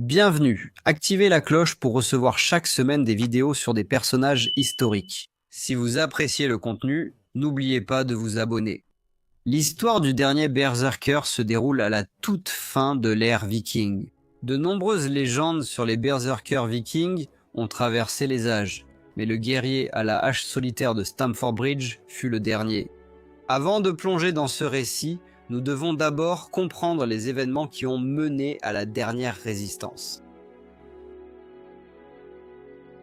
Bienvenue, activez la cloche pour recevoir chaque semaine des vidéos sur des personnages historiques. Si vous appréciez le contenu, n'oubliez pas de vous abonner. L'histoire du dernier Berserker se déroule à la toute fin de l'ère viking. De nombreuses légendes sur les Berserkers vikings ont traversé les âges, mais le guerrier à la hache solitaire de Stamford Bridge fut le dernier. Avant de plonger dans ce récit, nous devons d'abord comprendre les événements qui ont mené à la dernière résistance.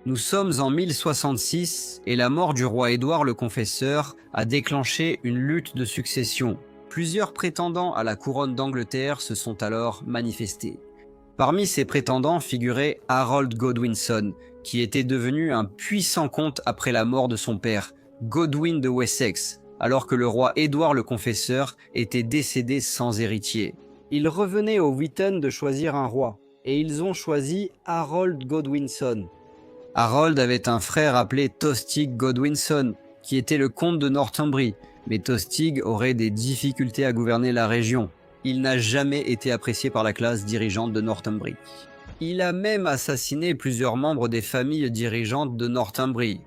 Nous sommes en 1066 et la mort du roi Édouard le Confesseur a déclenché une lutte de succession. Plusieurs prétendants à la couronne d'Angleterre se sont alors manifestés. Parmi ces prétendants figurait Harold Godwinson, qui était devenu un puissant comte après la mort de son père, Godwin de Wessex, alors que le roi Édouard le Confesseur était décédé sans héritier. Il revenait aux Wheaton de choisir un roi, et ils ont choisi Harold Godwinson. Harold avait un frère appelé Tostig Godwinson, qui était le comte de Northumbrie, mais Tostig aurait des difficultés à gouverner la région. Il n'a jamais été apprécié par la classe dirigeante de Northumbrie. Il a même assassiné plusieurs membres des familles dirigeantes de Northumbrie.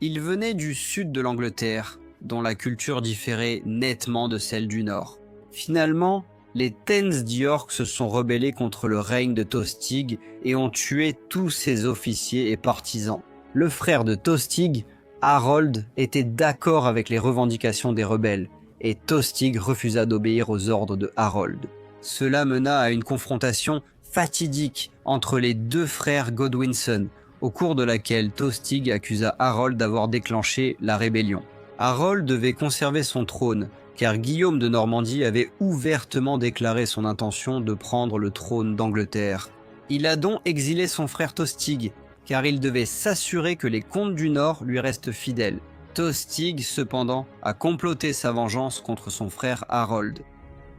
Il venait du sud de l'Angleterre, dont la culture différait nettement de celle du nord. Finalement, les Thanes d'York se sont rebellés contre le règne de Tostig et ont tué tous ses officiers et partisans. Le frère de Tostig, Harold, était d'accord avec les revendications des rebelles, et Tostig refusa d'obéir aux ordres de Harold. Cela mena à une confrontation fatidique entre les deux frères Godwinson, au cours de laquelle Tostig accusa Harold d'avoir déclenché la rébellion. Harold devait conserver son trône, car Guillaume de Normandie avait ouvertement déclaré son intention de prendre le trône d'Angleterre. Il a donc exilé son frère Tostig, car il devait s'assurer que les comtes du Nord lui restent fidèles. Tostig, cependant, a comploté sa vengeance contre son frère Harold.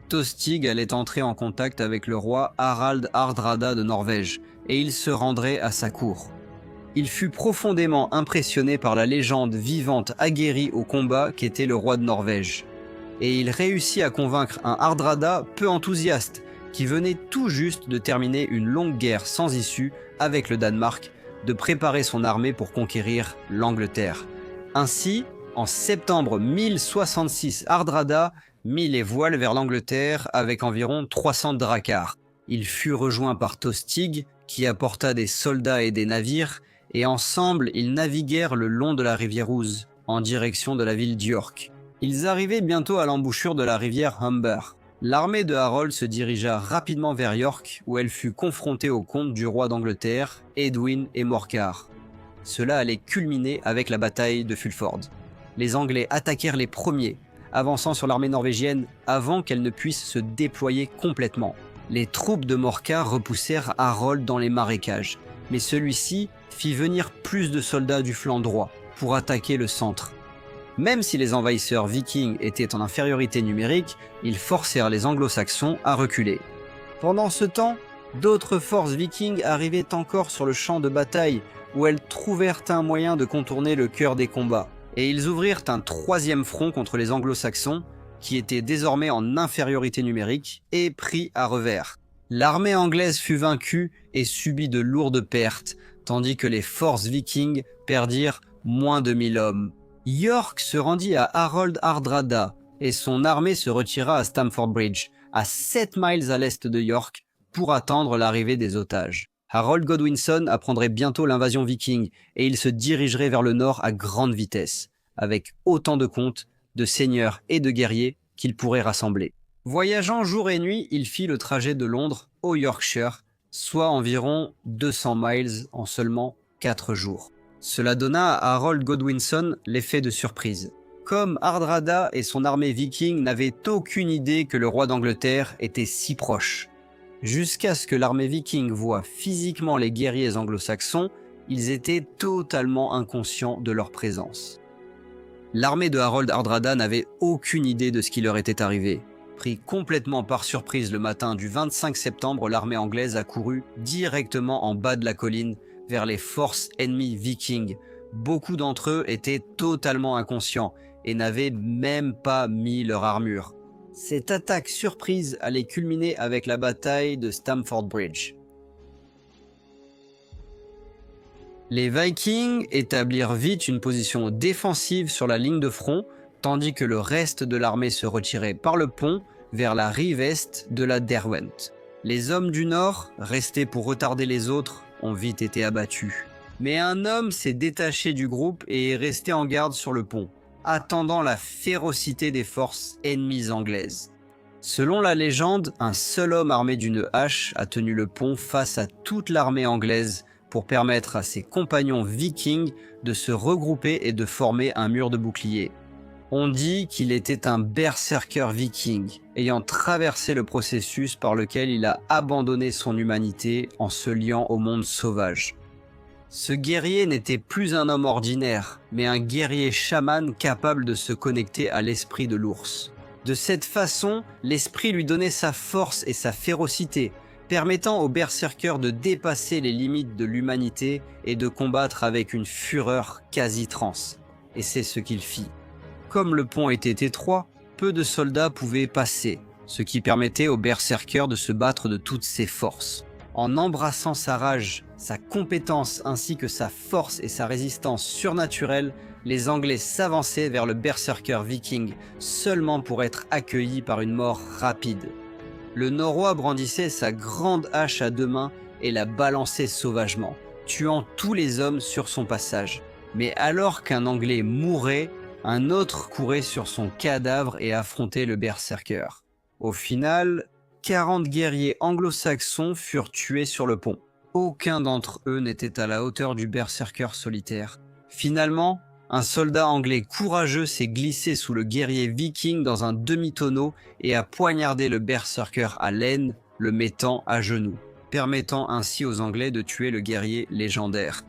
Tostig allait entrer en contact avec le roi Harald Hardrada de Norvège, et il se rendrait à sa cour. Il fut profondément impressionné par la légende vivante aguerrie au combat qu'était le roi de Norvège. Et il réussit à convaincre un Hardrada peu enthousiaste, qui venait tout juste de terminer une longue guerre sans issue avec le Danemark, de préparer son armée pour conquérir l'Angleterre. Ainsi, en septembre 1066, Hardrada mit les voiles vers l'Angleterre avec environ 300 dracars. Il fut rejoint par Tostig, qui apporta des soldats et des navires, et ensemble ils naviguèrent le long de la rivière Ouse, en direction de la ville d'York. Ils arrivaient bientôt à l'embouchure de la rivière Humber. L'armée de Harold se dirigea rapidement vers York, où elle fut confrontée aux comtes du roi d'Angleterre, Edwin et Morcar. Cela allait culminer avec la bataille de Fulford. Les Anglais attaquèrent les premiers, avançant sur l'armée norvégienne avant qu'elle ne puisse se déployer complètement. Les troupes de Morcar repoussèrent Harold dans les marécages, mais celui-ci fit venir plus de soldats du flanc droit pour attaquer le centre. Même si les envahisseurs vikings étaient en infériorité numérique, ils forcèrent les anglo-saxons à reculer. Pendant ce temps, d'autres forces vikings arrivaient encore sur le champ de bataille, où elles trouvèrent un moyen de contourner le cœur des combats. Et ils ouvrirent un troisième front contre les anglo-saxons, qui étaient désormais en infériorité numérique et pris à revers. L'armée anglaise fut vaincue et subit de lourdes pertes, tandis que les forces vikings perdirent moins de 1000 hommes. York se rendit à Harold Hardrada et son armée se retira à Stamford Bridge, à 7 miles à l'est de York, pour attendre l'arrivée des otages. Harold Godwinson apprendrait bientôt l'invasion viking et il se dirigerait vers le nord à grande vitesse, avec autant de comtes, de seigneurs et de guerriers qu'il pourrait rassembler. Voyageant jour et nuit, il fit le trajet de Londres au Yorkshire, soit environ 200 miles en seulement 4 jours. Cela donna à Harold Godwinson l'effet de surprise. Comme Hardrada et son armée viking n'avaient aucune idée que le roi d'Angleterre était si proche. Jusqu'à ce que l'armée viking voie physiquement les guerriers anglo-saxons, ils étaient totalement inconscients de leur présence. L'armée de Harold Hardrada n'avait aucune idée de ce qui leur était arrivé. Pris complètement par surprise le matin du 25 septembre, l'armée anglaise a couru directement en bas de la colline vers les forces ennemies vikings. Beaucoup d'entre eux étaient totalement inconscients et n'avaient même pas mis leur armure. Cette attaque surprise allait culminer avec la bataille de Stamford Bridge. Les Vikings établirent vite une position défensive sur la ligne de front, tandis que le reste de l'armée se retirait par le pont vers la rive est de la Derwent. Les hommes du Nord, restés pour retarder les autres, ont vite été abattus. Mais un homme s'est détaché du groupe et est resté en garde sur le pont, attendant la férocité des forces ennemies anglaises. Selon la légende, un seul homme armé d'une hache a tenu le pont face à toute l'armée anglaise pour permettre à ses compagnons vikings de se regrouper et de former un mur de boucliers. On dit qu'il était un berserker viking, ayant traversé le processus par lequel il a abandonné son humanité en se liant au monde sauvage. Ce guerrier n'était plus un homme ordinaire, mais un guerrier chaman capable de se connecter à l'esprit de l'ours. De cette façon, l'esprit lui donnait sa force et sa férocité, permettant au berserker de dépasser les limites de l'humanité et de combattre avec une fureur quasi trans. Et c'est ce qu'il fit. Comme le pont était étroit, peu de soldats pouvaient passer, ce qui permettait au berserker de se battre de toutes ses forces. En embrassant sa rage, sa compétence ainsi que sa force et sa résistance surnaturelle, les Anglais s'avançaient vers le berserker viking seulement pour être accueillis par une mort rapide. Le Norrois brandissait sa grande hache à deux mains et la balançait sauvagement, tuant tous les hommes sur son passage. Mais alors qu'un Anglais mourait, un autre courait sur son cadavre et affrontait le berserker. Au final, 40 guerriers anglo-saxons furent tués sur le pont. Aucun d'entre eux n'était à la hauteur du berserker solitaire. Finalement, un soldat anglais courageux s'est glissé sous le guerrier viking dans un demi-tonneau et a poignardé le berserker à l'aine, le mettant à genoux, permettant ainsi aux Anglais de tuer le guerrier légendaire.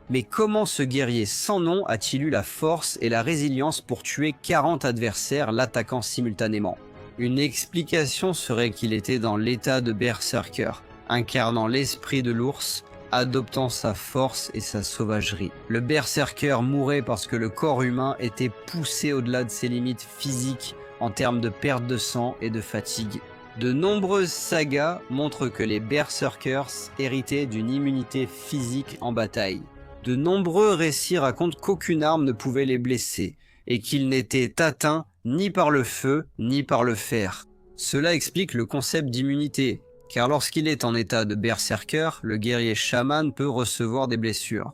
Mais comment ce guerrier sans nom a-t-il eu la force et la résilience pour tuer 40 adversaires l'attaquant simultanément? Une explication serait qu'il était dans l'état de berserker, incarnant l'esprit de l'ours, adoptant sa force et sa sauvagerie. Le berserker mourait parce que le corps humain était poussé au-delà de ses limites physiques en termes de perte de sang et de fatigue. De nombreuses sagas montrent que les berserkers héritaient d'une immunité physique en bataille. De nombreux récits racontent qu'aucune arme ne pouvait les blesser et qu'ils n'étaient atteints ni par le feu ni par le fer. Cela explique le concept d'immunité, car lorsqu'il est en état de berserker, le guerrier chaman peut recevoir des blessures.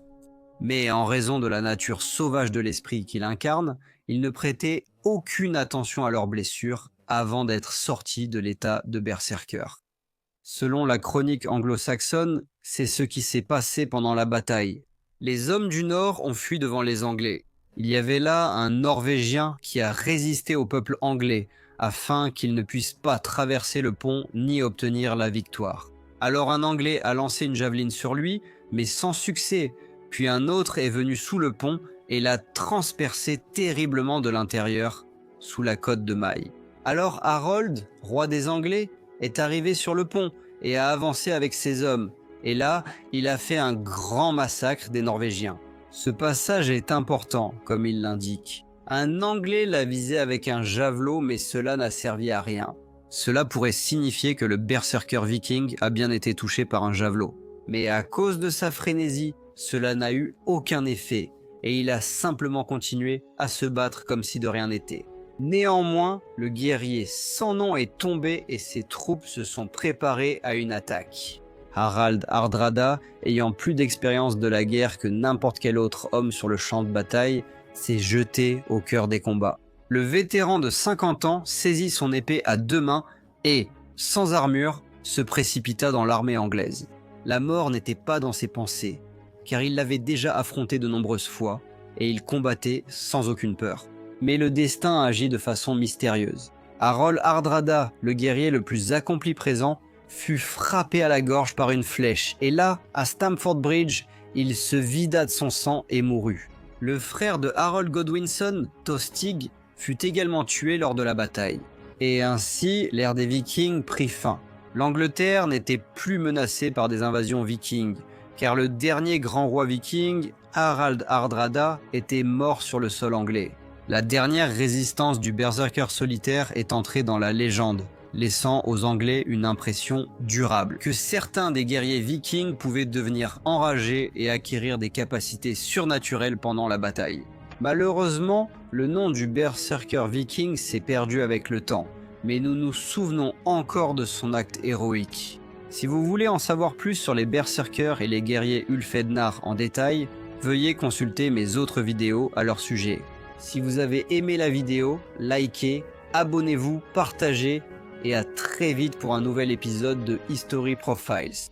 Mais en raison de la nature sauvage de l'esprit qu'il incarne, il ne prêtait aucune attention à leurs blessures avant d'être sorti de l'état de berserker. Selon la chronique anglo-saxonne, c'est ce qui s'est passé pendant la bataille. Les hommes du Nord ont fui devant les Anglais. Il y avait là un Norvégien qui a résisté au peuple anglais afin qu'il ne puisse pas traverser le pont ni obtenir la victoire. Alors un Anglais a lancé une javeline sur lui, mais sans succès, puis un autre est venu sous le pont et l'a transpercé terriblement de l'intérieur, sous la côte de maille. Alors Harold, roi des Anglais, est arrivé sur le pont et a avancé avec ses hommes. Et là, il a fait un grand massacre des Norvégiens. Ce passage est important, comme il l'indique. Un Anglais l'a visé avec un javelot, mais cela n'a servi à rien. Cela pourrait signifier que le berserker viking a bien été touché par un javelot. Mais à cause de sa frénésie, cela n'a eu aucun effet, et il a simplement continué à se battre comme si de rien n'était. Néanmoins, le guerrier sans nom est tombé et ses troupes se sont préparées à une attaque. Harald Hardrada, ayant plus d'expérience de la guerre que n'importe quel autre homme sur le champ de bataille, s'est jeté au cœur des combats. Le vétéran de 50 ans saisit son épée à deux mains et, sans armure, se précipita dans l'armée anglaise. La mort n'était pas dans ses pensées, car il l'avait déjà affrontée de nombreuses fois, et il combattait sans aucune peur. Mais le destin agit de façon mystérieuse. Harold Hardrada, le guerrier le plus accompli présent, fut frappé à la gorge par une flèche, et là, à Stamford Bridge, il se vida de son sang et mourut. Le frère de Harold Godwinson, Tostig, fut également tué lors de la bataille. Et ainsi, l'ère des Vikings prit fin. L'Angleterre n'était plus menacée par des invasions vikings, car le dernier grand roi viking, Harald Hardrada, était mort sur le sol anglais. La dernière résistance du berserker solitaire est entrée dans la légende, laissant aux Anglais une impression durable. Que certains des guerriers vikings pouvaient devenir enragés et acquérir des capacités surnaturelles pendant la bataille. Malheureusement, le nom du berserker viking s'est perdu avec le temps, mais nous nous souvenons encore de son acte héroïque. Si vous voulez en savoir plus sur les berserkers et les guerriers Ulfednar en détail, veuillez consulter mes autres vidéos à leur sujet. Si vous avez aimé la vidéo, likez, abonnez-vous, partagez et à très vite pour un nouvel épisode de History Profiles.